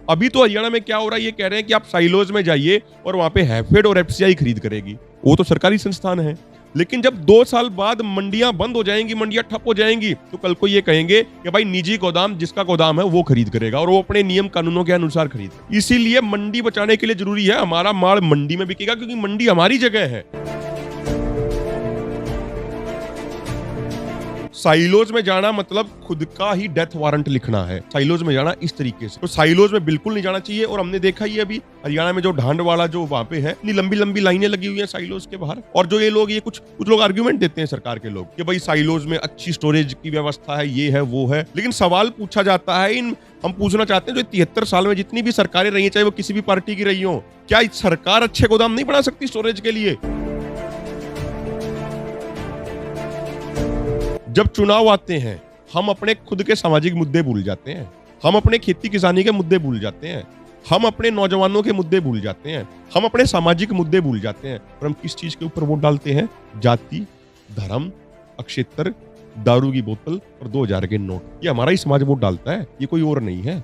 अभी तो हरियाणा में क्या हो रहा है, ये कह रहे हैं कि आप साइलोज में जाइए और वहां पे हैफेड और एफसीआई खरीद करेगी। वो तो सरकारी संस्थान है। लेकिन जब 2 साल बाद मंडियां बंद हो जाएंगी, मंडियां ठप हो जाएंगी, तो कल को ये कहेंगे कि भाई निजी गोदाम, जिसका गोदाम है वो खरीद करेगा और वो अपने नियम कानूनों के अनुसार खरीद। इसीलिए मंडी बचाने के लिए जरूरी है हमारा माल मंडी में बिकेगा, क्योंकि मंडी हमारी जगह है। साइलोज में जाना मतलब खुद का ही डेथ वारंट लिखना है। साइलोज में जाना इस तरीके से, तो साइलोज में बिल्कुल नहीं जाना चाहिए। और हमने देखा ही अभी हरियाणा में जो ढांड वाला जो वहां पे है, इतनी लंबी लंबी लाइनें लगी हुई हैं साइलोज के बाहर। और जो ये लोग, ये कुछ लोग आर्ग्यूमेंट देते हैं सरकार के लोग कि भाई साइलोज में अच्छी स्टोरेज की व्यवस्था है, ये है वो है। लेकिन सवाल पूछा जाता है, हम पूछना चाहते हैं जो 73 साल में जितनी भी सरकारें रही हैं, चाहे वो किसी भी पार्टी की रही हो, क्या सरकार अच्छे गोदाम नहीं बना सकती स्टोरेज के लिए? जब चुनाव आते हैं, हम अपने खुद के सामाजिक मुद्दे भूल जाते हैं, हम अपने खेती किसानी के मुद्दे भूल जाते हैं, हम अपने नौजवानों के मुद्दे भूल जाते हैं, हम अपने सामाजिक मुद्दे भूल जाते हैं। और हम किस चीज के ऊपर वोट डालते हैं? जाति, धर्म, अक्षेत्र, दारू की बोतल और 2000 के नोट। ये हमारा ही समाज वोट डालता है, ये कोई और नहीं है।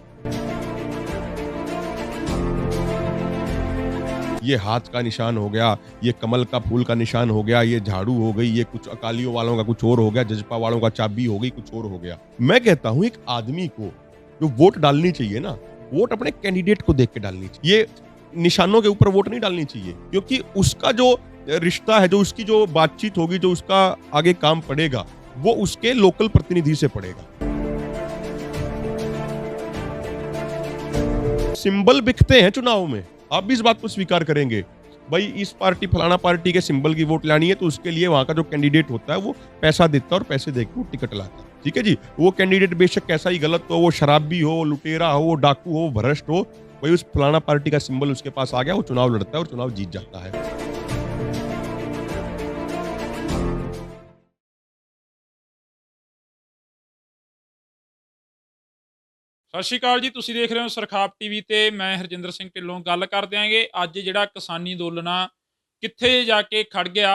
ये हाथ का निशान हो गया, ये कमल का फूल का निशान हो गया, ये झाड़ू हो गई, ये कुछ अकालियों वालों का कुछ और हो गया, जजपा वालों का चाबी हो गई, कुछ और हो गया। मैं कहता हूं एक आदमी को जो वोट डालनी चाहिए ना, वोट अपने कैंडिडेट को देख के डालनी चाहिए। ये निशानों के ऊपर वोट नहीं डालनी चाहिए, क्योंकि उसका जो रिश्ता है, जो उसकी जो बातचीत होगी, जो उसका आगे काम पड़ेगा, वो उसके लोकल प्रतिनिधि से पड़ेगा। सिंबल बिकते हैं चुनाव में, आप भी इस बात को स्वीकार करेंगे। भाई इस पार्टी फलाना पार्टी के सिंबल की वोट लानी है, तो उसके लिए वहां का जो कैंडिडेट होता है वो पैसा देता है और पैसे देकर वो टिकट लाता है। ठीक है जी, वो कैंडिडेट बेशक कैसा ही गलत हो, वो शराबी हो, लुटेरा हो, वो डाकू हो, भ्रष्ट हो, भाई उस फलाना पार्टी का सिंबल उसके पास आ गया, वो चुनाव लड़ता है और चुनाव जीत जाता है। ਸਤਿ ਸ਼੍ਰੀ ਅਕਾਲ ਜੀ। ਤੁਸੀਂ ਦੇਖ ਰਹੇ ਹੋ ਸਰਖਾਪ ਟੀਵੀ ਤੇ ਮੈਂ ਹਰਜਿੰਦਰ ਸਿੰਘ ਢਿੱਲੋਂ। ਗੱਲ ਕਰ ਦਿਆਂਗੇ ਅੱਜ ਜਿਹੜਾ ਕਿਸਾਨੀ ਅੰਦੋਲਨ ਆ ਕਿੱਥੇ ਜਾ ਕੇ ਖੜ ਗਿਆ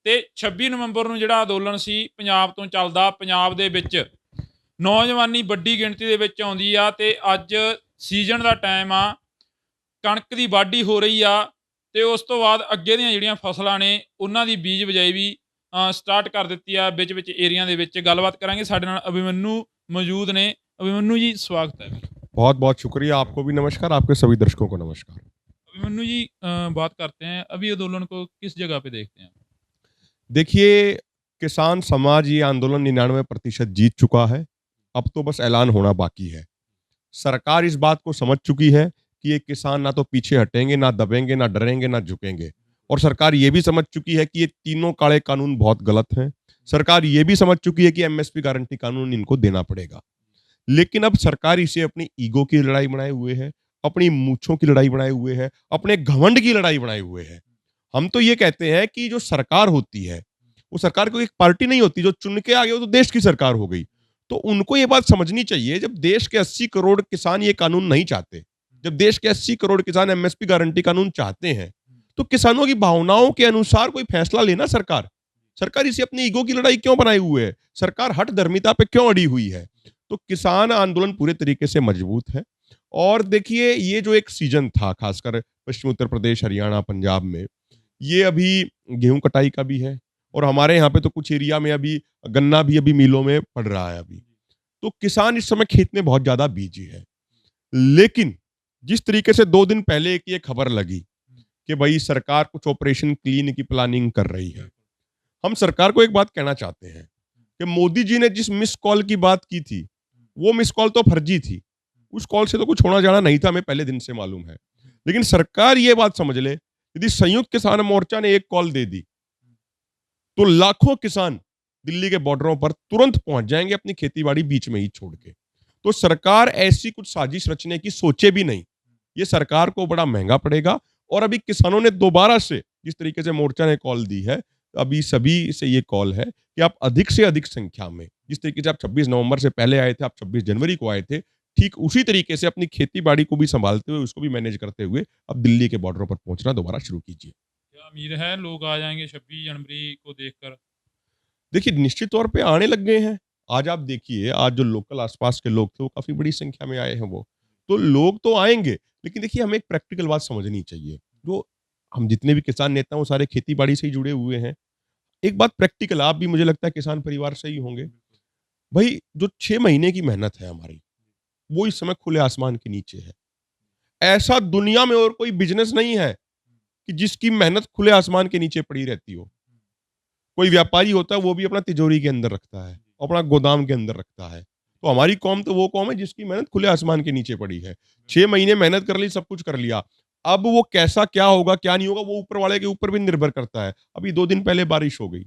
ਤੇ 26 ਨਵੰਬਰ ਨੂੰ ਜਿਹੜਾ ਅੰਦੋਲਨ ਸੀ ਪੰਜਾਬ ਤੋਂ ਚੱਲਦਾ, ਪੰਜਾਬ ਦੇ ਵਿੱਚ ਨੌਜਵਾਨੀ ਵੱਡੀ ਗਿਣਤੀ ਦੇ ਵਿੱਚ ਆਉਂਦੀ ਆ ਤੇ ਅੱਜ ਸੀਜ਼ਨ ਦਾ ਟਾਈਮ ਆ, ਕਣਕ ਦੀ ਵਾਢੀ ਹੋ ਰਹੀ ਆ ਤੇ ਉਸ ਤੋਂ ਬਾਅਦ ਅੱਗੇ ਦੀਆਂ ਜਿਹੜੀਆਂ ਫਸਲਾਂ ਨੇ ਉਹਨਾਂ ਦੀ ਬੀਜ ਬਿਜਾਈ ਵੀ ਸਟਾਰਟ ਕਰ ਦਿੱਤੀ ਆ ਵਿੱਚ ਏਰੀਆ ਦੇ ਵਿੱਚ। ਗੱਲਬਾਤ ਕਰਾਂਗੇ, ਸਾਡੇ ਨਾਲ ਅਭਿਮਨੂ ਮੌਜੂਦ ਨੇ। अभिमन्यु जी स्वागत है। बहुत बहुत शुक्रिया, आपको भी नमस्कार, आपके सभी दर्शकों को नमस्कार। अभिमन्यु जी बात करते हैं, अभी आंदोलन को किस जगह पे देखते हैं? देखिए, किसान समाज ये आंदोलन 99% जीत चुका है। अब तो बस ऐलान होना बाकी है। सरकार इस बात को समझ चुकी है कि ये किसान ना तो पीछे हटेंगे, ना दबेंगे, ना डरेंगे, ना झुकेंगे। और सरकार ये भी समझ चुकी है कि ये तीनों काले कानून बहुत गलत हैं। सरकार ये भी समझ चुकी है कि एमएसपी गारंटी कानून इनको देना पड़ेगा। लेकिन अब सरकार इसे अपनी ईगो की लड़ाई बनाए हुए है, अपनी मूंछों की लड़ाई बनाए हुए है, अपने घमंड की लड़ाई बनाए हुए है। हम तो ये कहते हैं कि जो सरकार होती है, वो सरकार कोई एक पार्टी नहीं होती जो चुन के आ गई, वो तो देश की सरकार हो गई। तो उनको ये बात समझनी चाहिए, जब देश के 80 करोड़ किसान ये कानून नहीं चाहते, जब देश के 80 करोड़ किसान एमएसपी गारंटी कानून चाहते हैं, तो किसानों की भावनाओं के अनुसार कोई फैसला लेना सरकार। सरकार इसे अपनी ईगो की लड़ाई क्यों बनाए हुए है? सरकार हठ धर्मिता पे क्यों अड़ी हुई है? तो किसान आंदोलन पूरे तरीके से मजबूत है। और देखिए, ये जो एक सीजन था, खासकर पश्चिमी उत्तर प्रदेश, हरियाणा, पंजाब में, ये अभी गेहूं कटाई का भी है और हमारे यहाँ पे तो कुछ एरिया में अभी गन्ना भी अभी मिलों में पड़ रहा है अभी। तो किसान इस समय खेत में बहुत ज्यादा बिजी है। लेकिन जिस तरीके से 2 दिन पहले एक ये खबर लगी कि भाई सरकार कुछ ऑपरेशन क्लीन की प्लानिंग कर रही है, हम सरकार को एक बात कहना चाहते हैं कि मोदी जी ने जिस मिस कॉल की बात की थी, वो मिस कॉल तो फर्जी थी। उस कॉल से तो कुछ होना जाना नहीं था, हमें पहले दिन से मालूम है। लेकिन सरकार ये बात समझ ले, यदि संयुक्त किसान मोर्चा ने एक कॉल दे दी, तो लाखों किसान दिल्ली के बॉर्डरों पर तुरंत पहुंच जाएंगे अपनी खेतीबाड़ी बीच में ही छोड़ के। तो सरकार ऐसी कुछ साजिश रचने की सोचे भी नहीं। ये सरकार को बड़ा महंगा पड़ेगा। और अभी किसानों ने दोबारा से, जिस तरीके से मोर्चा ने कॉल दी है, अभी सभी से ये कॉल है कि आप अधिक से अधिक संख्या में, जिस तरीके से आप 26 नवंबर से पहले आए थे, आप 26 जनवरी को आए थे, ठीक उसी तरीके से अपनी खेती बाड़ी को भी संभालते हुए, उसको भी मैनेज करते हुए अब दिल्ली के बॉर्डरों पर पहुंचना दोबारा शुरू कीजिए। क्या उम्मीद है लोग आ जाएंगे 26 जनवरी को देखकर? देखिए, निश्चित तौर पे आने लग गए हैं। आज आप देखिए, आज जो लोकल आसपास के लोग थे वो काफी बड़ी संख्या में आए हैं। वो तो लोग तो आएंगे, लेकिन देखिए हमें एक प्रैक्टिकल बात समझनी चाहिए। जो हम जितने भी किसान नेता हैं वो सारे खेती बाड़ी से ही जुड़े हुए हैं। एक बात प्रैक्टिकल, आप भी मुझे लगता है किसान परिवार से ही होंगे। भाई जो 6 महीने की मेहनत है हमारी, वो इस समय खुले आसमान के नीचे है। ऐसा दुनिया में और कोई बिजनेस नहीं है कि जिसकी मेहनत खुले आसमान के नीचे पड़ी रहती हो। कोई व्यापारी होता है वो भी अपना तिजोरी के अंदर रखता है, अपना गोदाम के अंदर रखता है। तो हमारी कौम तो वो कौम है जिसकी मेहनत खुले आसमान के नीचे पड़ी है। 6 महीने मेहनत कर ली, सब कुछ कर लिया। अब वो कैसा क्या होगा क्या नहीं होगा वो ऊपर वाले के ऊपर भी निर्भर करता है। अभी 2 दिन पहले बारिश हो गई,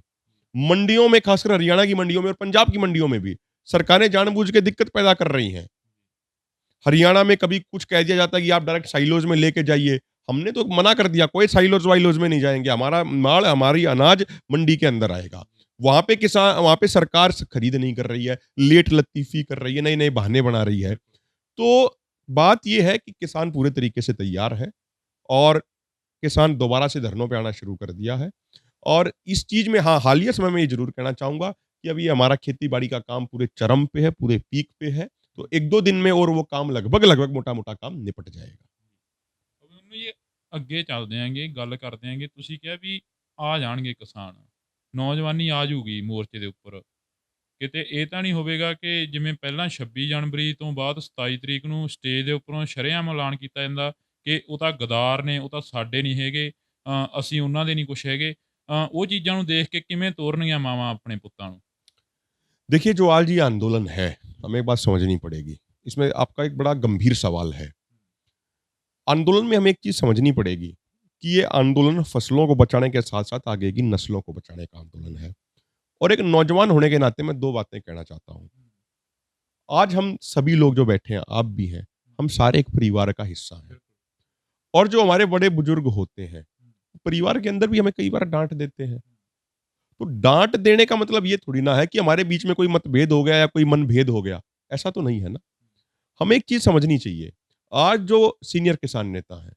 मंडियों में, खासकर हरियाणा की मंडियों में और पंजाब की मंडियों में भी सरकारें जानबूझ के दिक्कत पैदा कर रही हैं। हरियाणा में कभी कुछ कह दिया जाता है कि आप डायरेक्ट साइलोज में लेके जाइए। हमने तो मना कर दिया, कोई साइलोज वाइलोज में नहीं जाएंगे, हमारा माल, हमारी अनाज मंडी के अंदर आएगा। वहां पे किसान, वहां पे सरकार खरीद नहीं कर रही है, लेट लतीफी कर रही है, नए नए बहाने बना रही है। तो बात यह है कि किसान पूरे तरीके से तैयार है और किसान दोबारा से धरनों पे आना शुरू कर दिया है। और इस चीज में हाँ, हालिया समय में ये जरूर कहना चाहूंगा कि अभी हमारा खेती बाड़ी का काम पूरे चरम पे है, पूरे पीक पे है। तो 1-2 दिन में और वो काम लगभग लगभग मोटा-मोटा ਕੰਮ ਨਿਪਟ ਜਾਏਗਾ। ਉਹਨੂੰ ਇਹ ਅੱਗੇ ਚੱਲਦੇ ਆਂਗੇ, ਗੱਲ ਕਰਦੇ ਆਂਗੇ। ਤੁਸੀਂ ਕਿਹਾ ਵੀ ਆ ਜਾਣਗੇ ਕਿਸਾਨ, ਨੌਜਵਾਨੀ ਆ ਜੂਗੀ ਮੋਰਚੇ ਦੇ ਉੱਪਰ। ਕਿਤੇ ਇਹ ਤਾਂ ਨਹੀਂ ਹੋਵੇਗਾ ਕਿ ਜਿਵੇਂ ਪਹਿਲਾਂ 26 ਜਨਵਰੀ ਤੋਂ ਬਾਅਦ 27 ਤਰੀਕ ਨੂੰ ਸਟੇਜ ਦੇ ਉੱਪਰੋਂ ਸ਼ਰੇਆਮ ਐਲਾਨ ਕੀਤਾ ਜਾਂਦਾ ਕਿ ਉਹ ਤਾਂ ਗਦਾਰ ਨੇ, ਉਹ ਤਾਂ ਸਾਡੇ ਨਹੀਂ ਹੈਗੇ, ਅਸੀਂ ਉਹਨਾਂ ਦੇ ਨਹੀਂ ਕੁਛ ਹੈਗੇ। ਉਹ ਚੀਜ਼ਾਂ ਨੂੰ ਦੇਖ ਕੇ ਕਿਵੇਂ ਤੋਰਨਗੀਆਂ ਮਾਵਾਂ ਆਪਣੇ ਪੁੱਤਾਂ ਨੂੰ? देखिए जो आज ये आंदोलन है, हमें एक बात समझनी पड़ेगी। इसमें आपका एक बड़ा गंभीर सवाल है। आंदोलन में हमें एक चीज समझनी पड़ेगी कि ये आंदोलन फसलों को बचाने के साथ साथ आगे की नस्लों को बचाने का आंदोलन है। और एक नौजवान होने के नाते मैं 2 बातें कहना चाहता हूँ। आज हम सभी लोग जो बैठे हैं, आप भी हैं, हम सारे एक परिवार का हिस्सा हैं। और जो हमारे बड़े बुजुर्ग होते हैं, परिवार के अंदर भी हमें कई बार डांट देते हैं। तो डांट देने का मतलब ये थोड़ी ना है कि हमारे बीच में कोई मतभेद हो गया या कोई मनभेद हो गया। ऐसा तो नहीं है ना। हमें एक चीज समझनी चाहिए। आज जो सीनियर किसान नेता है,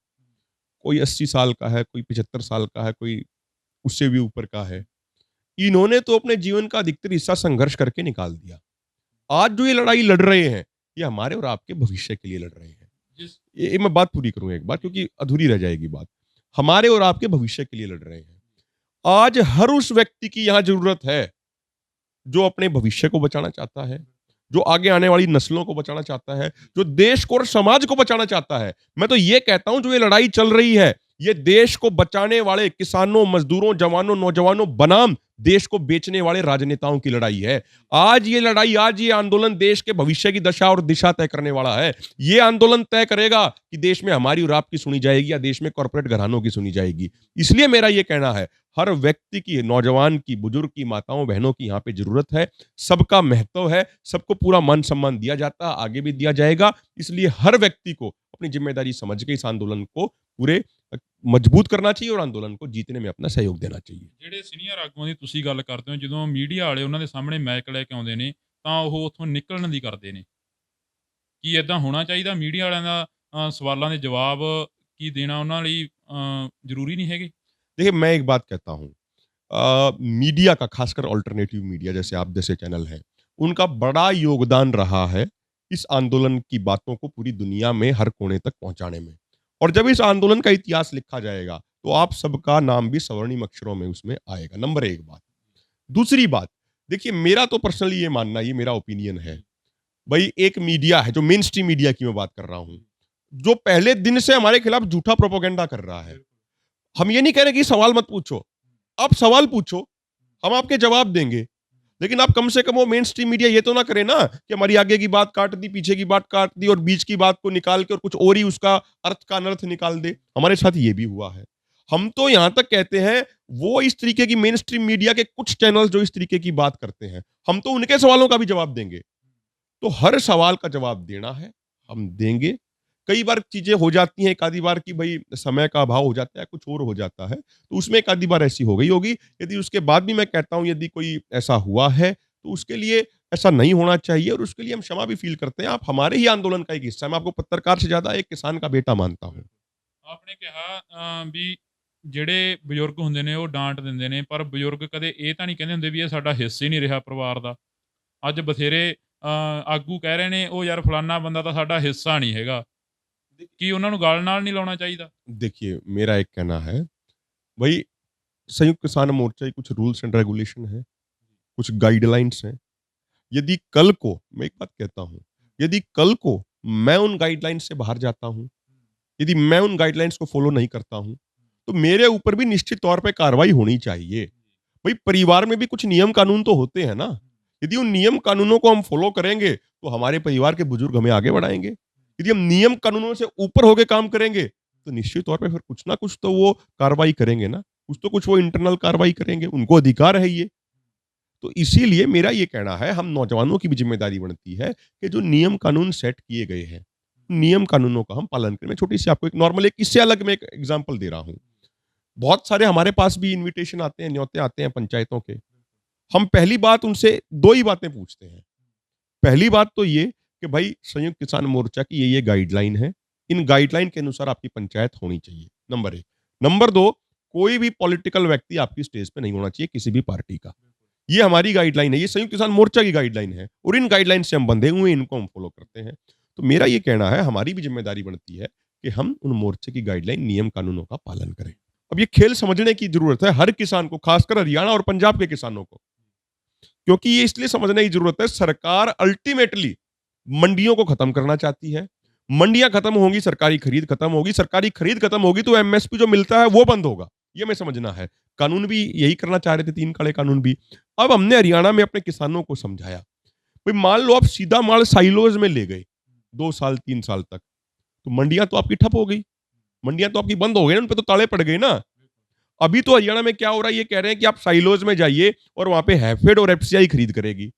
कोई 80 साल का है, कोई 75 साल का है, कोई उससे भी ऊपर का है, इन्होंने तो अपने जीवन का अधिकतर हिस्सा संघर्ष करके निकाल दिया। आज जो ये लड़ाई लड़ रहे हैं, ये हमारे और आपके भविष्य के लिए लड़ रहे हैं। जिस ये मैं बात पूरी करूं एक बार, क्योंकि अधूरी रह जाएगी बात। हमारे और आपके भविष्य के लिए लड़ रहे हैं। आज हर उस व्यक्ति की यहां जरूरत है जो अपने भविष्य को बचाना चाहता है, जो आगे आने वाली नस्लों को बचाना चाहता है, जो देश को और समाज को बचाना चाहता है। मैं तो ये कहता हूं जो ये लड़ाई चल रही है, ये देश को बचाने वाले किसानों, मजदूरों, जवानों, नौजवानों बनाम देश को बेचने वाले राजनेताओं की लड़ाई है। आज ये लड़ाई, आज ये आंदोलन देश के भविष्य की दशा और दिशा तय करने वाला है। ये आंदोलन तय करेगा कि देश में हमारी और आपकी सुनी जाएगी या देश में कॉर्पोरेट घरानों की सुनी जाएगी। इसलिए मेरा ये कहना है, हर व्यक्ति की, नौजवान की, बुजुर्ग की, माताओं बहनों की यहाँ पे जरूरत है। सबका महत्व है, सबको पूरा मान सम्मान दिया जाता है, आगे भी दिया जाएगा। इसलिए हर व्यक्ति को अपनी जिम्मेदारी समझ के इस आंदोलन को पूरे मजबूत करना चाहिए और आंदोलन को जीतने में अपना सहयोग देना चाहिए। ਜਿਹੜੇ ਸੀਨੀਅਰ ਆਗੂਆਂ ਦੀ ਤੁਸੀਂ ਗੱਲ ਕਰਦੇ ਹੋ, ਜਦੋਂ ਮੀਡੀਆ ਵਾਲੇ ਉਹਨਾਂ ਦੇ ਸਾਹਮਣੇ ਮਾਈਕ ਲੈ ਕੇ ਆਉਂਦੇ ਨੇ, ਤਾਂ ਉਹ ਉੱਥੋਂ ਨਿਕਲਣ ਦੀ ਕਰਦੇ ਨੇ। ਕੀ ਏਦਾਂ ਹੋਣਾ ਚਾਹੀਦਾ? ਮੀਡੀਆ ਵਾਲਿਆਂ ਦਾ ਸਵਾਲਾਂ ਦੇ ਜਵਾਬ ਕੀ ਦੇਣਾ ਉਹਨਾਂ ਲਈ ਜ਼ਰੂਰੀ ਨਹੀਂ ਹੈਗੇ? देखिए मैं एक बात कहता हूँ, मीडिया का, खासकर ऑल्टरनेटिव मीडिया जैसे आप जैसे चैनल है, उनका बड़ा योगदान रहा है इस आंदोलन की बातों को पूरी दुनिया में हर कोने तक पहुंचाने में। और जब इस आंदोलन का इतिहास लिखा जाएगा तो आप सबका नाम भी स्वर्णिम अक्षरों में उसमें आएगा। नंबर 1 बात। दूसरी बात, देखिए मेरा तो पर्सनली ये मानना, ये मेरा ओपिनियन है, भाई एक मीडिया है जो मेन स्ट्रीम मीडिया की मैं बात कर रहा हूं, जो पहले दिन से हमारे खिलाफ झूठा प्रोपोगेंडा कर रहा है। हम ये नहीं कह रहे कि सवाल मत पूछो, आप सवाल पूछो, हम आपके जवाब देंगे। लेकिन आप कम से कम वो मेन स्ट्रीम मीडिया ये तो ना करे ना कि हमारी आगे की बात काट दी, पीछे की बात काट दी और बीच की बात को निकाल के और कुछ और ही उसका अर्थ का अनर्थ निकाल दे। हमारे साथ ये भी हुआ है। हम तो यहां तक कहते हैं, वो इस तरीके की मेन स्ट्रीम मीडिया के कुछ चैनल जो इस तरीके की बात करते हैं, हम तो उनके सवालों का भी जवाब देंगे। तो हर सवाल का जवाब देना है, हम देंगे। कई बार चीजें हो जाती हैं, एक आधी बार की भाई समय का अभाव हो जाता है, कुछ और हो जाता है, तो उसमें एक आधी बार ऐसी हो गई होगी। यदि उसके बाद भी मैं कहता हूं यदि कोई ऐसा हुआ है तो उसके लिए ऐसा नहीं होना चाहिए और उसके लिए हम क्षमा भी फील करते हैं। आप हमारे ही आंदोलन का एक हिस्सा है। मैं आपको पत्रकार से ज्यादा एक किसान का बेटा मानता हूं। आपने ਕਿਹਾ ਵੀ ਜਿਹੜੇ ਬਜ਼ੁਰਗ ਹੁੰਦੇ ਨੇ ਉਹ ਡਾਂਟ ਦਿੰਦੇ ਨੇ, ਪਰ ਬਜ਼ੁਰਗ ਕਦੇ ਇਹ ਤਾਂ ਨਹੀਂ ਕਹਿੰਦੇ ਹੁੰਦੇ ਵੀ ਇਹ ਸਾਡਾ ਹਿੱਸਾ ਹੀ ਨਹੀਂ ਰਿਹਾ ਪਰਿਵਾਰ ਦਾ। ਅੱਜ ਬਥੇਰੇ ਆਗੂ ਕਹਿ ਰਹੇ ਨੇ ਉਹ ਯਾਰ ਫਲਾਨਾ ਬੰਦਾ ਤਾਂ ਸਾਡਾ ਹਿੱਸਾ ਨਹੀਂ ਹੈਗਾ, ਕੀ ਉਹਨਾਂ ਨੂੰ ਗਲ ਨਾਲ ਨਹੀਂ ਲਾਉਣਾ ਚਾਹੀਦਾ? देखिए मेरा एक कहना है भाई, संयुक्त किसान मोर्चा के कुछ रूल्स एंड रेगुलेशन है, कुछ गाइडलाइंस हैं। यदि कल को, मैं एक बात कहता हूँ, यदि कल को मैं उन गाइडलाइंस से बाहर जाता हूँ, यदि मैं उन गाइडलाइंस को फॉलो नहीं करता हूँ, तो मेरे ऊपर भी निश्चित तौर पे कार्रवाई होनी चाहिए। भाई परिवार में भी कुछ नियम कानून तो होते हैं ना। यदि उन नियम कानूनों को हम फॉलो करेंगे तो हमारे परिवार के बुजुर्ग हमें आगे बढ़ाएंगे। यदि हम नियम कानूनों से ऊपर होकर काम करेंगे तो निश्चित तौर पे फिर कुछ ना कुछ तो वो कार्रवाई करेंगे ना, कुछ तो कुछ वो इंटरनल कार्रवाई करेंगे, उनको अधिकार है ये। तो इसीलिए मेरा ये कहना है, हम नौजवानों की भी जिम्मेदारी बनती है कि जो नियम कानून सेट किए गए हैं, नियम कानूनों का हम पालन करें। मैं छोटी सी आपको एक नॉर्मल, एक इससे अलग मैं एक एग्जांपल दे रहा हूँ। बहुत सारे हमारे पास भी इनविटेशन आते हैं, न्योते आते हैं पंचायतों के। हम पहली बात उनसे दो ही बातें पूछते हैं। पहली बात तो ये कि भाई संयुक्त किसान मोर्चा की ये गाइडलाइन है, इन गाइडलाइन के अनुसार आपकी पंचायत होनी चाहिए, नंबर 1। नंबर 2, कोई भी पॉलिटिकल व्यक्ति आपकी स्टेज पे नहीं होना चाहिए किसी भी पार्टी का। ये हमारी गाइडलाइन है, ये संयुक्त किसान मोर्चा की गाइडलाइन है और इन गाइडलाइन से हम बंधे हुए हैं, इनको हम फॉलो करते हैं। तो मेरा ये कहना है, हमारी भी जिम्मेदारी बनती है कि हम उन मोर्चे की गाइडलाइन, नियम कानूनों का पालन करें। अब ये खेल समझने की जरूरत है हर किसान को, खासकर हरियाणा और पंजाब के किसानों को, क्योंकि ये इसलिए समझने की जरूरत है, सरकार अल्टीमेटली मंडियों को खत्म करना चाहती है। मंडियां खत्म होंगी, सरकारी खरीद खत्म होगी, सरकारी खरीद खत्म होगी तो एमएसपी जो मिलता है वो बंद होगा। ये मैं समझना है। कानून भी यही करना चाह रहे थे, 3 काले कानून भी। अब हमने हरियाणा में अपने किसानों को समझाया, भाई मान लो आप सीधा माल साइलोज में ले गए 2 साल 3 साल तक, तो मंडियां तो आपकी ठप हो गई, मंडियां तो आपकी बंद हो गई ना, उन पे तो ताले पड़ गए ना। अभी तो हरियाणा में क्या हो रहा है, ये कह रहे हैं कि आप साइलोज में जाइए और वहां पे हैफेड और एफसीआई खरीद करेगी।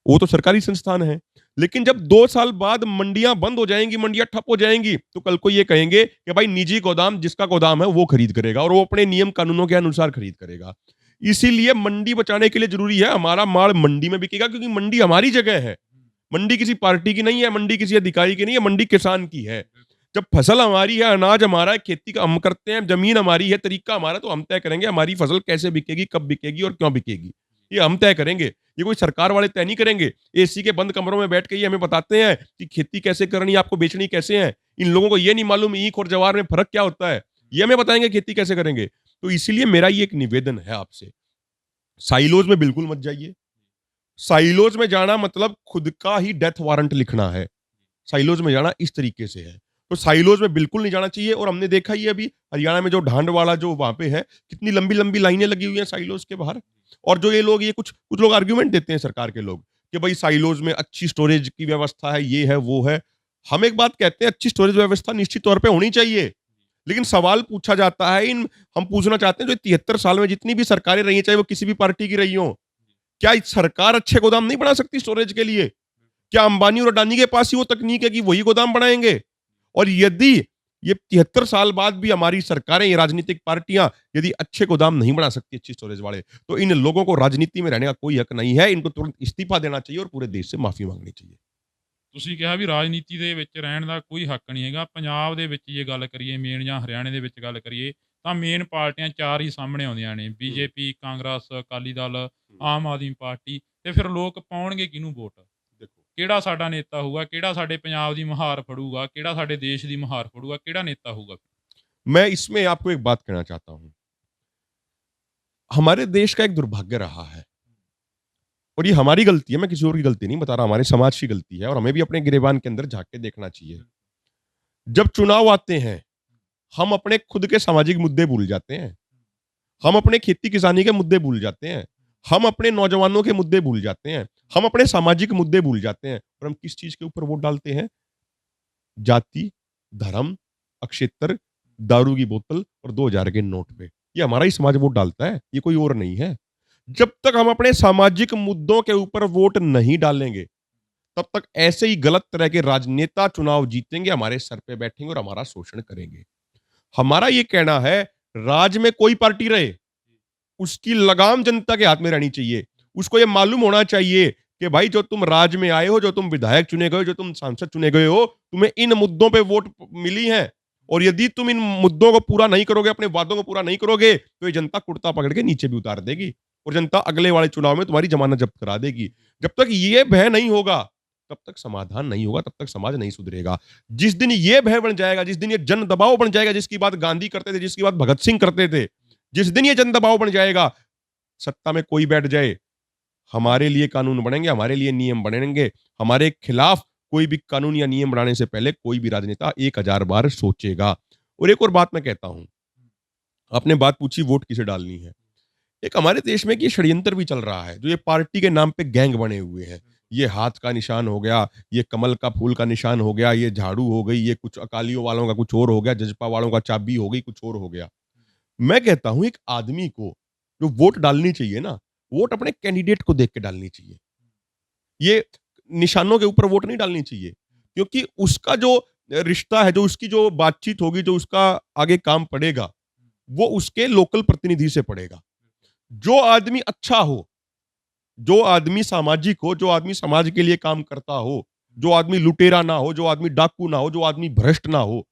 वो तो सरकारी संस्थान है। लेकिन जब 2 साल बाद मंडियां बंद हो जाएंगी, मंडियां ठप हो जाएंगी, तो कल को ये कहेंगे कि भाई निजी गोदाम, जिसका गोदाम है वो खरीद करेगा और वो अपने नियम कानूनों के अनुसार खरीद करेगा। इसीलिए मंडी बचाने के लिए जरूरी है हमारा माल मंडी में बिकेगा, क्योंकि मंडी हमारी जगह है। मंडी किसी पार्टी की नहीं है, मंडी किसी अधिकारी की नहीं है, मंडी किसान की है। जब फसल हमारी है, अनाज हमारा है, खेती का हम करते हैं, जमीन हमारी है, तरीका हमारा, तो हम तय करेंगे हमारी फसल कैसे बिकेगी, कब बिकेगी और क्यों बिकेगी, ये हम तय करेंगे। ये कोई सरकार वाले तय नहीं करेंगे। एसी के बंद कमरों में बैठ के ये हमें बताते हैं कि खेती कैसे करनी है, आपको बेचनी कैसे है। इन लोगों को ये नहीं मालूम ईख और जवार में फर्क क्या होता है, ये हमें बताएंगे खेती कैसे करेंगे। तो इसीलिए मेरा ये एक निवेदन है आपसे, साइलोज में बिल्कुल मत जाइए। साइलोज में जाना मतलब खुद का ही डेथ वारंट लिखना है। साइलोज में जाना इस तरीके से है, तो साइलोज में बिल्कुल नहीं जाना चाहिए। और हमने देखा ही अभी हरियाणा में जो ढांड वाला जो वहां पे है, कितनी लंबी लंबी लाइनें लगी हुई हैं साइलोज के बाहर। और जो ये लोग, ये कुछ कुछ लोग आर्ग्यूमेंट देते हैं सरकार के लोग कि भाई साइलोज में अच्छी स्टोरेज की व्यवस्था है, ये है वो है। हम एक बात कहते हैं, अच्छी स्टोरेज व्यवस्था निश्चित तौर पे होनी चाहिए, लेकिन सवाल पूछा जाता है, इन हम पूछना चाहते हैं जो 73 साल में जितनी भी सरकारें रही हैं, चाहे वो किसी भी पार्टी की रही हो, क्या सरकार अच्छे गोदाम नहीं बना सकती स्टोरेज के लिए? क्या अंबानी और अडानी के पास ही वो तकनीक है कि वही गोदाम बनाएंगे? और यदि ये 73 साल बाद भी हमारी सरकारें, ये राजनीतिक पार्टियां यदि अच्छे गोदाम नहीं बना सकती, अच्छी स्टोरेज वाले, तो इन लोगों को राजनीति में रहने का कोई हक नहीं है। इनको तुरंत इस्तीफा देना चाहिए और पूरे देश से माफी मांगनी चाहिए। ਤੁਸੀਂ ਕਿਹਾ ਵੀ ਰਾਜਨੀਤੀ ਦੇ ਵਿੱਚ ਰਹਿਣ ਦਾ ਕੋਈ ਹੱਕ ਨਹੀਂ ਹੈਗਾ। ਪੰਜਾਬ ਦੇ ਵਿੱਚ ਜੇ ਗੱਲ ਕਰੀਏ ਮੇਨ, ਜਾਂ ਹਰਿਆਣੇ ਦੇ ਵਿੱਚ ਗੱਲ ਕਰੀਏ, ਤਾਂ ਮੇਨ ਪਾਰਟੀਆਂ 4 ਹੀ ਸਾਹਮਣੇ ਆਉਂਦੀਆਂ ਨੇ, ਬੀਜੇਪੀ, ਕਾਂਗਰਸ, ਅਕਾਲੀ ਦਲ, ਆਮ ਆਦਮੀ ਪਾਰਟੀ। ਤੇ ਫਿਰ ਲੋਕ ਪਾਉਣਗੇ ਕਿਹਨੂੰ ਵੋਟ? देखो, ਕਿਹੜਾ ਸਾਡਾ ਨੇਤਾ ਹੋਊਗਾ, ਕਿਹੜਾ ਸਾਡੇ ਪੰਜਾਬ ਦੀ ਮੁਹਾਰ ਫੜੂਗਾ, ਕਿਹੜਾ ਸਾਡੇ ਦੇਸ਼ ਦੀ ਮੁਹਾਰ ਫੜੂਗਾ, ਕਿਹੜਾ ਨੇਤਾ ਹੋਊਗਾ? मैं इसमें आपको एक बात कहना चाहता हूं। हमारे देश का एक दुर्भाग्य रहा है, और ये हमारी गलती है, मैं किसी और की गलती नहीं बता रहा, हमारे समाज की गलती है, और हमें भी अपने गिरेबान के अंदर झांक के देखना चाहिए। जब चुनाव आते हैं, हम अपने खुद के सामाजिक मुद्दे भूल जाते हैं, हम अपने खेती किसानी के मुद्दे भूल जाते हैं, हम अपने नौजवानों के मुद्दे भूल जाते हैं, हम अपने सामाजिक मुद्दे भूल जाते हैं, और हम किस चीज के ऊपर वोट डालते हैं? जाति, धर्म, अक्षेत्र, दारू की बोतल और 2000 के नोट पे। ये हमारा ही समाज वोट डालता है, ये कोई और नहीं है। जब तक हम अपने सामाजिक मुद्दों के ऊपर वोट नहीं डालेंगे, तब तक ऐसे ही गलत तरह के राजनेता चुनाव जीतेंगे, हमारे सर पे बैठेंगे और हमारा शोषण करेंगे। हमारा ये कहना है, राज में कोई पार्टी रहे, उसकी लगाम जनता के हाथ में रहनी चाहिए। उसको ये मालूम होना चाहिए कि भाई जो तुम राज में आए हो, जो तुम विधायक चुने गए हो, जो तुम सांसद चुने गए हो, तुम्हें इन मुद्दों पे वोट मिली है, और यदि तुम इन मुद्दों को पूरा नहीं करोगे, अपने वादों को पूरा नहीं करोगे, तो ये जनता कुर्ता पकड़ के नीचे भी उतार देगी, और जनता अगले वाले चुनाव में तुम्हारी जमानत जब्त करा देगी। जब तक ये भय नहीं होगा, तब तक समाधान नहीं होगा, तब तक समाज नहीं सुधरेगा। जिस दिन ये भय बन जाएगा, जिस दिन ये जन दबाव बन जाएगा, जिसकी बात गांधी करते थे, जिसकी बात भगत सिंह करते थे, जिस दिन ये जन दबाव बन जाएगा, सत्ता में कोई बैठ जाए, हमारे लिए कानून बनेंगे, हमारे लिए नियम बनेंगे, हमारे खिलाफ कोई भी कानून या नियम बनाने से पहले कोई भी राजनेता 1000 बार सोचेगा। और एक और बात मैं कहता हूं, आपने बात पूछी वोट किसे डालनी है। एक हमारे देश में कि षड्यंत्र भी चल रहा है, जो ये पार्टी के नाम पे गैंग बने हुए हैं। ये हाथ का निशान हो गया, ये कमल का फूल का निशान हो गया, ये झाड़ू हो गई, ये कुछ अकालियों वालों का कुछ और हो गया, जजपा वालों का चाबी हो गई, कुछ और हो गया। मैं कहता हूं एक आदमी को जो वोट डालनी चाहिए ना, वोट अपने कैंडिडेट को देख के डालनी चाहिए। ये निशानों के ऊपर वोट नहीं डालनी चाहिए, क्योंकि उसका जो रिश्ता है, जो उसकी जो बातचीत होगी, जो उसका आगे काम पड़ेगा, वो उसके लोकल प्रतिनिधि से पड़ेगा। जो आदमी अच्छा हो, जो आदमी सामाजिक हो, जो आदमी समाज के लिए काम करता हो, जो आदमी लुटेरा ना हो, जो आदमी डाकू ना हो, जो आदमी भ्रष्ट ना हो,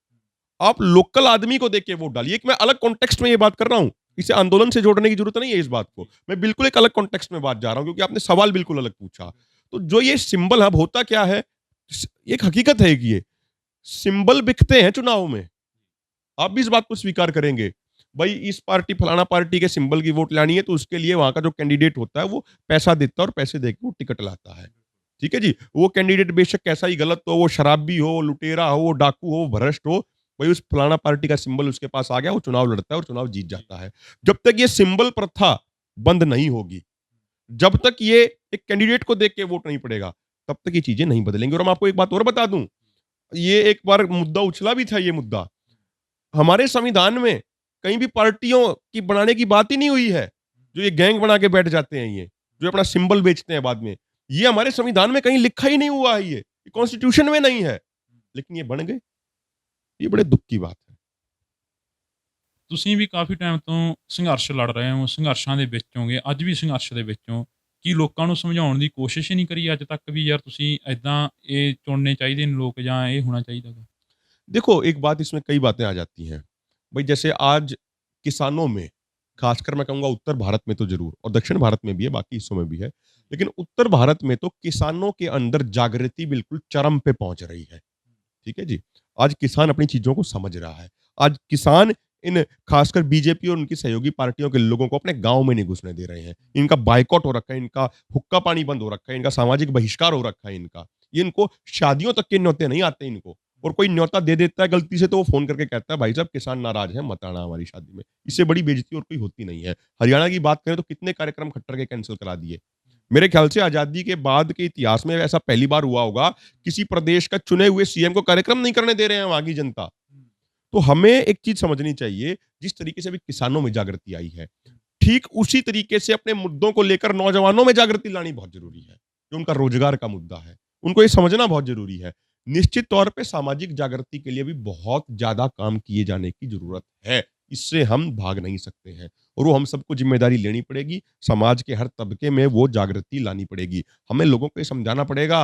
आप लोकल आदमी को देख के वोट डालिए। एक मैं अलग कॉन्टेक्स्ट में ये बात कर रहा हूं, इसे आंदोलन से जोड़ने की जरूरत नहीं है इस बात को। मैं बिल्कुल एक अलग कॉन्टेक्स्ट में बात जा रहा हूं, क्योंकि आपने सवाल बिल्कुल अलग पूछा। तो जो ये सिंबल अब होता क्या है, एक हकीकत है कि ये सिंबल बिकते हैं चुनाव में। आप भी इस बात को स्वीकार करेंगे। भाई इस पार्टी फलाना पार्टी के सिंबल की वोट लानी है, तो उसके लिए वहां का जो कैंडिडेट होता है वो पैसा देता है और पैसे देके वो टिकट लाता है। ठीक है जी, वो कैंडिडेट बेशक कैसा ही गलत हो, वो शराबी हो, वो लुटेरा हो, वो डाकू हो, वो भ्रष्ट हो, भाई उस फलाना पार्टी का सिंबल उसके पास आ गया, वो चुनाव लड़ता है और चुनाव जीत जाता है। जब तक ये सिंबल प्रथा बंद नहीं होगी, जब तक ये एक कैंडिडेट को देख के वोट नहीं पड़ेगा, तब तक ये चीजें नहीं बदलेंगी। और मैं आपको एक बात और बता दूं, ये एक बार मुद्दा उछला भी था, ये मुद्दा हमारे संविधान में कहीं भी पार्टियों की बनाने की बात ही नहीं हुई है। जो ये गैंग बना के बैठ जाते हैं, ये जो अपना सिंबल बेचते हैं बाद में, ये हमारे संविधान में कहीं लिखा ही नहीं हुआ है, ये कॉन्स्टिट्यूशन में नहीं है, लेकिन ये बन गए। ये बड़े दुख की बात है। ਤੁਸੀਂ ਵੀ ਕਾਫੀ ਟਾਈਮ ਤੋਂ ਸੰਘਰਸ਼ ਲੜ ਰਹੇ ਹੋ, ਸੰਘਰਸ਼ਾਂ ਦੇ ਵਿੱਚ ਹੋਗੇ, ਅੱਜ ਵੀ ਸੰਘਰਸ਼ ਦੇ ਵਿੱਚ ਹੋ। ਕੀ ਲੋਕਾਂ ਨੂੰ ਸਮਝਾਉਣ ਦੀ ਕੋਸ਼ਿਸ਼ ਹੀ ਨਹੀਂ ਕਰੀ ਅੱਜ ਤੱਕ ਵੀ ਯਾਰ ਤੁਸੀਂ ਏਦਾਂ ਇਹ ਚੁਣਨੇ ਚਾਹੀਦੇ ਨੇ ਲੋਕ ਜਾਂ ਇਹ ਹੋਣਾ ਚਾਹੀਦਾ ਗਾ? देखो एक बात, इसमें कई बातें आ जाती हैं भाई। जैसे आज किसानों में, खासकर मैं कहूंगा उत्तर भारत में तो जरूर, और दक्षिण भारत में भी है, बाकी हिस्सों में भी है, लेकिन उत्तर भारत में तो किसानों के अंदर जागृति बिल्कुल चरम पे पहुंच रही है। ठीक है जी, आज किसान अपनी चीजों को समझ रहा है। आज किसान इन खासकर बीजेपी और उनकी सहयोगी पार्टियों के लोगों को अपने गांव में नहीं घुसने दे रहे हैं। इनका बाइकआउट हो रखा है, इनका हुक्का पानी बंद हो रखा है, इनका सामाजिक बहिष्कार हो रखा है। इनका ये, इनको शादियों तक के न्योते नहीं आते इनको। और कोई न्योता दे देता है गलती से, तो वो फोन करके कहता है भाई साहब किसान नाराज हैं, मत आना हमारी शादी में। इससे बड़ी बेइज्जती और कोई होती नहीं है। हरियाणा की बात करें तो कितने कार्यक्रम खट्टर के कैंसिल करा दिए। मेरे ख्याल से आजादी के बाद के इतिहास में ऐसा पहली बार हुआ होगा, किसी प्रदेश का चुने हुए सीएम को कार्यक्रम नहीं करने दे रहे हैं वहां की जनता। तो हमें एक चीज समझनी चाहिए, जिस तरीके से भी किसानों में जागृति आई है, ठीक उसी तरीके से अपने मुद्दों को लेकर नौजवानों में जागृति लानी बहुत जरूरी है। जो उनका रोजगार का मुद्दा है, उनको ये समझना बहुत जरूरी है। निश्चित तौर पे सामाजिक जागृति के लिए भी बहुत ज्यादा काम किए जाने की जरूरत है। इससे हम भाग नहीं सकते हैं, और वो हम सबको जिम्मेदारी लेनी पड़ेगी। समाज के हर तबके में वो जागृति लानी पड़ेगी। हमें लोगों को ये समझाना पड़ेगा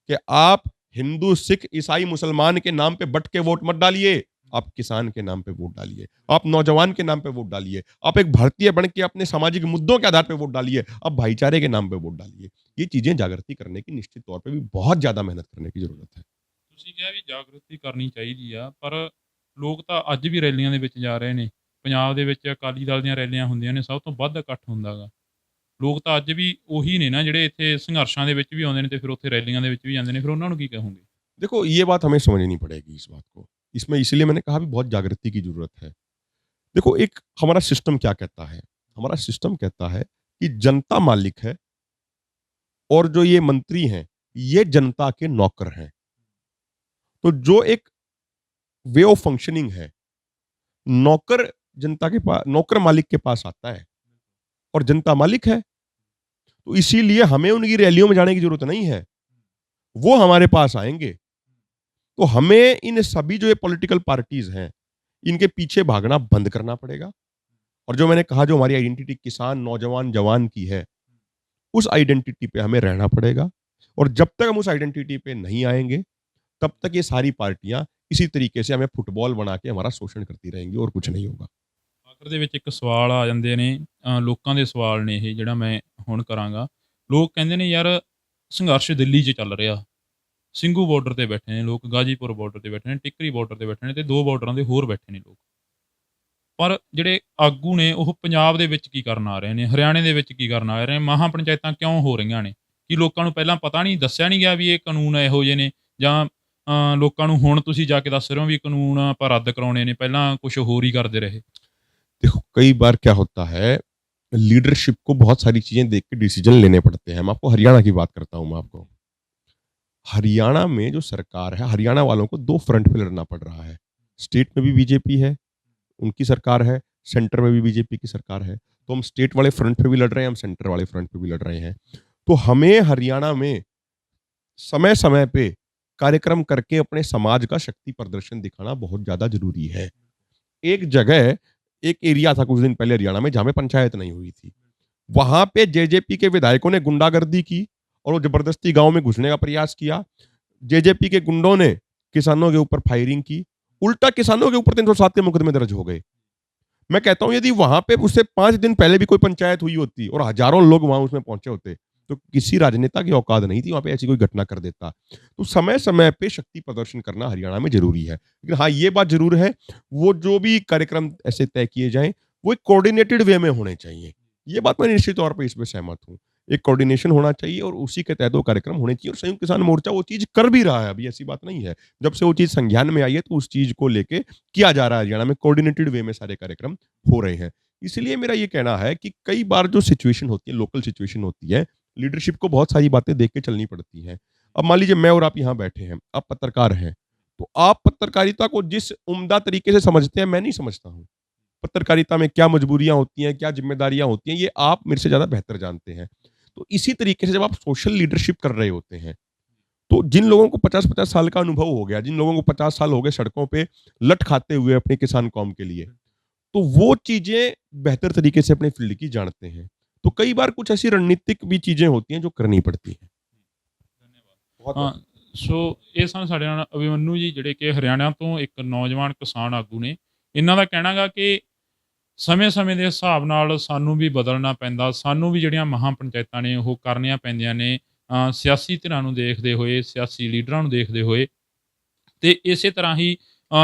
कि आप हिंदू, सिख, ईसाई, मुसलमान के नाम पे बट के वोट मत डालिए। आप किसान के नाम पे वोट डालिए, आप नौजवान के नाम पे वोट डालिए, आप एक भारतीय बन के अपने सामाजिक मुद्दों के आधार पे वोट डालिए, आप भाईचारे के नाम पे वोट डालिए। ये चीजें जागृति करने की निश्चित तौर पे भी बहुत ज्यादा मेहनत करने की जरूरत है। ਤੁਸੀਂ ਕਿਹਾ ਵੀ ਜਾਗਰੂਕਤੀ ਕਰਨੀ ਚਾਹੀਦੀ ਆ, ਪਰ ਲੋਕ ਤਾਂ ਅੱਜ ਵੀ ਰੈਲੀਆਂ ਦੇ ਵਿੱਚ ਜਾ ਰਹੇ ਨੇ। ਪੰਜਾਬ ਦੇ ਵਿੱਚ ਅਕਾਲੀ ਦਲ ਦੀਆਂ ਰੈਲੀਆਂ ਹੁੰਦੀਆਂ ਨੇ, ਸਭ ਤੋਂ ਵੱਧ ਇਕੱਠ ਹੁੰਦਾ ਗਾ। ਲੋਕ ਤਾਂ ਅੱਜ ਵੀ ਉਹੀ ਨੇ ਨਾ ਜਿਹੜੇ ਇੱਥੇ ਸੰਘਰਸ਼ਾਂ ਦੇ ਵਿੱਚ ਵੀ ਆਉਂਦੇ ਨੇ ਤੇ ਫਿਰ ਉੱਥੇ ਰੈਲੀਆਂ ਦੇ ਵਿੱਚ ਵੀ ਜਾਂਦੇ ਨੇ। ਫਿਰ ਉਹਨਾਂ ਨੂੰ ਕੀ ਕਹੋਗੇ? देखो ये बात हमें समझनी पड़ेगी इस बात को। इसमें इसीलिए मैंने कहा भी बहुत जागृति की जरूरत है। देखो एक हमारा सिस्टम क्या कहता है, हमारा सिस्टम कहता है कि जनता मालिक है और जो ये मंत्री हैं ये जनता के नौकर हैं। तो जो एक वे ऑफ फंक्शनिंग है, नौकर जनता के पास, नौकर मालिक के पास आता है और जनता मालिक है। तो इसीलिए हमें उनकी रैलियों में जाने की जरूरत नहीं है, वो हमारे पास आएंगे। तो हमें इन सभी जो ये पॉलिटिकल पार्टीज हैं, इनके पीछे भागना बंद करना पड़ेगा। और जो मैंने कहा, जो हमारी आइडेंटिटी किसान, नौजवान, जवान की है, उस आइडेंटिटी पे हमें रहना पड़ेगा। और जब तक हम उस आइडेंटिटी पे नहीं आएंगे, तब तक ये सारी पार्टियां इसी तरीके से हमें फुटबॉल बना के हमारा शोषण करती रहेंगी और कुछ नहीं होगा। ਆਖਰ ਦੇ ਵਿੱਚ ਇੱਕ ਸਵਾਲ ਆ ਜਾਂਦੇ ਨੇ, ਲੋਕਾਂ ਦੇ ਸਵਾਲ ਨੇ ਇਹ ਜਿਹੜਾ ਮੈਂ ਹੁਣ ਕਰਾਂਗਾ। ਲੋਕ ਕਹਿੰਦੇ ਨੇ ਯਾਰ ਸੰਘਰਸ਼ ਦਿੱਲੀ 'ਚ ਚੱਲ ਰਿਹਾ, ਸਿੰਘੂ ਬਾਰਡਰ ਤੇ ਬੈਠੇ ਨੇ ਲੋਕ, ਗਾਜੀਪੁਰ ਬਾਰਡਰ ਤੇ ਬੈਠੇ ਨੇ, ਟਿੱਕਰੀ ਬਾਰਡਰ ਤੇ ਬੈਠੇ ਨੇ ਤੇ 2 ਬਾਰਡਰਾਂ ਦੇ ਹੋਰ ਬੈਠੇ ਨੇ ਲੋਕ। ਪਰ ਜਿਹੜੇ ਆਗੂ ਨੇ ਉਹ ਪੰਜਾਬ ਦੇ ਵਿੱਚ ਕੀ ਕਰਨ ਆ ਰਹੇ ਨੇ, ਹਰਿਆਣੇ ਦੇ ਵਿੱਚ ਕੀ ਕਰਨ ਆ ਰਹੇ ਨੇ, ਮਹਾਂ ਪੰਚਾਇਤਾਂ ਕਿਉਂ ਹੋ ਰਹੀਆਂ ਨੇ? ਕੀ ਲੋਕਾਂ ਨੂੰ ਪਹਿਲਾਂ ਪਤਾ ਨਹੀਂ, ਦੱਸਿਆ ਨਹੀਂ ਗਿਆ ਵੀ ਇਹ ਕਾਨੂੰਨ ਇਹੋ ਜਿਹੇ ਨੇ, ਜਾਂ ਲੋਕਾਂ ਨੂੰ ਹੁਣ ਤੁਸੀਂ ਜਾ ਕੇ ਦੱਸ ਰਹੇ ਹੋ ਵੀ ਕਾਨੂੰਨ ਆਪਾਂ ਰੱਦ ਕਰਾਉਣੇ ਨੇ, ਪਹਿਲਾਂ कुछ ਹੋਰ ही करते रहे? देखो, कई बार क्या होता है, लीडरशिप को बहुत सारी चीजें देख के डिसीजन लेने पड़ते हैं। मैं आपको हरियाणा की बात करता हूं। मैं आपको हरियाणा में जो सरकार है, हरियाणा वालों को 2 फ्रंट पे लड़ना पड़ रहा है। स्टेट में भी बीजेपी है, उनकी सरकार है, सेंटर में भी बीजेपी की सरकार है। तो हम स्टेट वाले फ्रंट पे भी लड़ रहे हैं, हम सेंटर वाले फ्रंट पे भी लड़ रहे हैं। तो हमें हरियाणा में समय समय पे कार्यक्रम करके अपने समाज का शक्ति प्रदर्शन दिखाना बहुत ज्यादा जरूरी है। एक जगह, एक एरिया था कुछ दिन पहले हरियाणा में, जहां में पंचायत नहीं हुई थी। वहां पे जेजेपी के विधायकों ने गुंडागर्दी की और वो जबरदस्ती गांव में घुसने का प्रयास किया। जेजेपी के गुंडों ने किसानों के ऊपर फायरिंग की। उल्टा किसानों के ऊपर 307 के मुकदमे दर्ज हो गए। मैं कहता हूं, यदि वहां पे उससे 5 दिन पहले भी कोई पंचायत हुई होती और हजारों लोग वहां उसमें पहुंचे होते, तो किसी राजनेता की औकात नहीं थी वहां पे ऐसी कोई घटना कर देता। तो समय समय पे शक्ति प्रदर्शन करना हरियाणा में जरूरी है। लेकिन हाँ, ये बात जरूर है, वो जो भी कार्यक्रम ऐसे तय किए जाएं, वो एक कोऑर्डिनेटेड वे में होने चाहिए। ये बात मैं निश्चित तौर पर इसमें सहमत हूँ। एक कोऑर्डिनेशन होना चाहिए और उसी के तहत वो कार्यक्रम होने चाहिए। और संयुक्त किसान मोर्चा वो चीज कर भी रहा है, अभी ऐसी बात नहीं है। जब से वो चीज संज्ञान में आई है, तो उस चीज को लेके किया जा रहा है। हरियाणा में कोऑर्डिनेटेड वे में सारे कार्यक्रम हो रहे हैं। इसलिए मेरा ये कहना है कि कई बार जो सिचुएशन होती है, लोकल सिचुएशन होती है, लीडरशिप को बहुत सारी बातें देख के चलनी पड़ती हैं। अब मान लीजिए मैं और आप यहाँ बैठे हैं, आप पत्रकार हैं, तो आप पत्रकारिता को जिस उम्दा तरीके से समझते हैं, मैं नहीं समझता हूँ। पत्रकारिता में क्या मजबूरियां होती हैं, क्या जिम्मेदारियां होती हैं, ये आप मेरे से ज्यादा बेहतर जानते हैं। तो इसी तरीके से जब आप सोशल लीडरशिप कर रहे होते हैं, तो जिन लोगों को 50-50 साल का अनुभव हो गया, जिन लोगों को 50 साल हो गए सड़कों पे लट खाते हुए अपने किसान कौम के लिए, तो वो चीजें बेहतर तरीके से अपने फील्ड की जानते हैं। तो कई बार कुछ ऐसी रणनीतिक भी चीजें होती हैं जो करनी पड़ती हैं। बहुत ਹਾਂ, ਸੋ ਇਹ ਸਨ ਸਾਡੇ ਨਾਲ ਅਭਿਮਨੂ ਜੀ, ਜਿਹੜੇ ਕਿ ਹਰਿਆਣਾ ਤੋਂ ਇੱਕ ਨੌਜਵਾਨ ਕਿਸਾਨ ਆਗੂ ਨੇ। ਇਹਨਾਂ ਦਾ ਕਹਿਣਾ ਗਾ ਕਿ ਸਮੇਂ-ਸਮੇਂ ਦੇ ਹਿਸਾਬ ਨਾਲ ਸਾਨੂੰ ਵੀ ਬਦਲਣਾ ਪੈਂਦਾ, ਸਾਨੂੰ ਵੀ ਜਿਹੜੀਆਂ ਮਹਾਂ ਪੰਚਾਇਤਾਂ ਨੇ ਉਹ ਕਰਨੀਆਂ ਪੈਂਦੀਆਂ ਨੇ, ਸਿਆਸੀ ਧਿਰਾਂ ਨੂੰ ਦੇਖਦੇ ਹੋਏ, ਸਿਆਸੀ ਲੀਡਰਾਂ ਨੂੰ ਦੇਖਦੇ ਹੋਏ। ਤੇ ਇਸੇ ਤਰ੍ਹਾਂ ਹੀ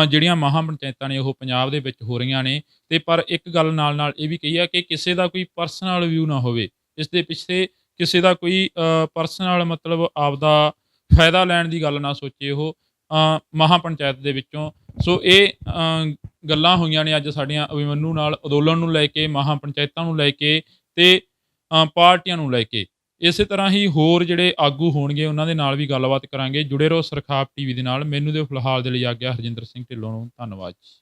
ਜਿਹੜੀਆਂ ਮਹਾਂ ਪੰਚਾਇਤਾਂ ਨੇ ਉਹ ਪੰਜਾਬ ਦੇ ਵਿੱਚ ਹੋ ਰਹੀਆਂ ਨੇ। ਤੇ ਪਰ ਇੱਕ ਗੱਲ ਨਾਲ-ਨਾਲ ਇਹ ਵੀ ਕਹੀ ਆ ਕਿ ਕਿਸੇ ਦਾ ਕੋਈ ਪਰਸਨਲ ਵਿਊ ਨਾ ਹੋਵੇ, ਇਸ ਦੇ ਪਿੱਛੇ ਕਿਸੇ ਦਾ ਕੋਈ ਪਰਸਨਲ ਮਤਲਬ ਆਪਦਾ ਫਾਇਦਾ ਲੈਣ ਦੀ ਗੱਲ ਨਾ ਸੋਚੇ ਉਹ ਮਹਾਂ ਪੰਚਾਇਤ ਦੇ ਵਿੱਚੋਂ। ਸੋ ਇਹ ਗੱਲਾਂ ਹੋਈਆਂ ਨੇ ਅੱਜ ਸਾਡੀਆਂ ਅਭਿਮਨੂ ਨਾਲ, ਅੰਦੋਲਨ ਨੂੰ ਲੈ ਕੇ, ਮਹਾਂ ਪੰਚਾਇਤਾਂ ਨੂੰ ਲੈ ਕੇ ਤੇ ਪਾਰਟੀਆਂ ਨੂੰ ਲੈ ਕੇ। ਇਸੇ ਤਰ੍ਹਾਂ ਹੀ ਹੋਰ ਜਿਹੜੇ ਆਗੂ ਹੋਣਗੇ ਉਹਨਾਂ ਦੇ ਨਾਲ ਵੀ ਗੱਲਬਾਤ ਕਰਾਂਗੇ। ਜੁੜੇ ਰਹੋ ਸਰਖਾਪ ਟੀਵੀ ਦੇ ਨਾਲ। ਮੈਨੂੰ ਦਿਓ ਫਿਲਹਾਲ ਦੇ ਲਈ ਆਗਿਆ। ਹਰਜਿੰਦਰ ਸਿੰਘ ਢਿੱਲੋਂ ਨੂੰ ਧੰਨਵਾਦ ਜੀ।